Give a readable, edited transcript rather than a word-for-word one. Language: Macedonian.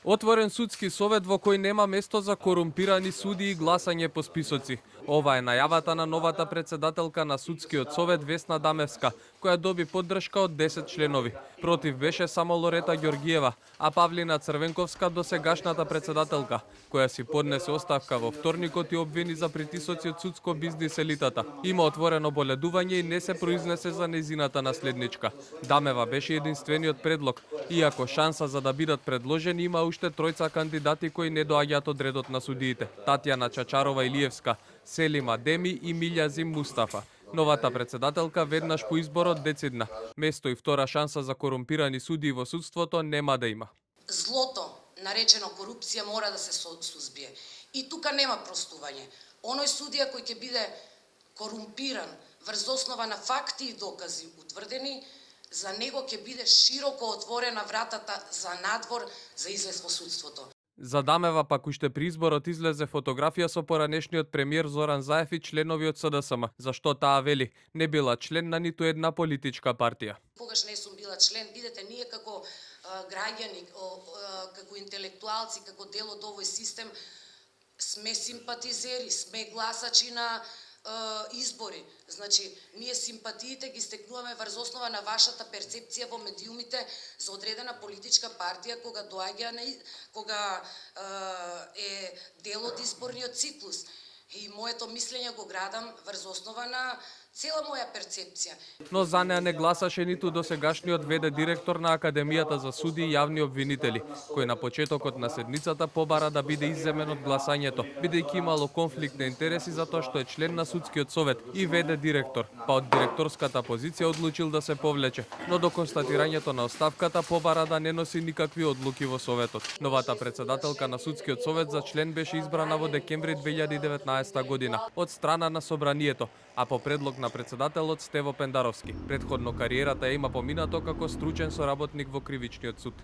Отворен судски совет во кој нема место за корумпирани судии и гласање по списоци. Ова е најавата на новата председателка на судскиот совет Весна Дамевска, која доби поддршка од 10 членови. Против беше само Лорета Ѓоргиева, а Павлина Црвенковска, досегашната председателка, која си поднесе оставка во вторникот и обвини за притисоци од судско бизнис елитата. Има отворено боледување и не се произнесе за нејзината наследничка. Дамева беше единствениот предлог, иако шанса за да бидат предложени има уште тројца кандидати кои не доаѓаат од редот на судиите. Татјана Чачарова-Илиевска, Селима Деми и Милјазим Мустафа. Новата председателка веднаш по изборот децидна. Место и втора шанса за корумпирани судии во судството нема да има. Злото, наречено корупција, мора да се сузбие. И тука нема простување. Оној судија кој ќе биде корумпиран врз основа на факти и докази утврдени, за него ќе биде широко отворена вратата за надвор за излез во судството. За Дамева пак уште при изборот излезе фотографија со поранешниот премиер Зоран Заев и членови од СДСМ. Зашто таа вели не била член на ниту една политичка партија. Когаш не сум била член, видете, ние како граѓани, како интелектуалци, како дел од овој систем, сме симпатизери, сме гласачи на избори. Значи, ние симпатиите ги стекнуваме врз основа на вашата перцепција во медиумите за одредена политичка партија кога доаѓа кога е дел од изборниот циклус. И моето мислење го градам врз основа на цела моја перцепција. Но за неа не гласаше ниту досегашниот ВД директор на Академијата за суди и јавни обвинители, кој на почетокот на седницата побара да биде изземен од гласањето, бидејќи имало конфликт на интереси затоа што е член на судскиот совет и ВД директор, па од директорската позиција одлучил да се повлече, но до констатирањето на оставката побара да не носи никакви одлуки во советот. Новата председателка на судскиот совет за член беше избрана во декември 2019 година од страна на собранието, а по предлог на председателот Стево Пендаровски. Предходно кариерата ја има поминато како стручен соработник во кривичниот суд.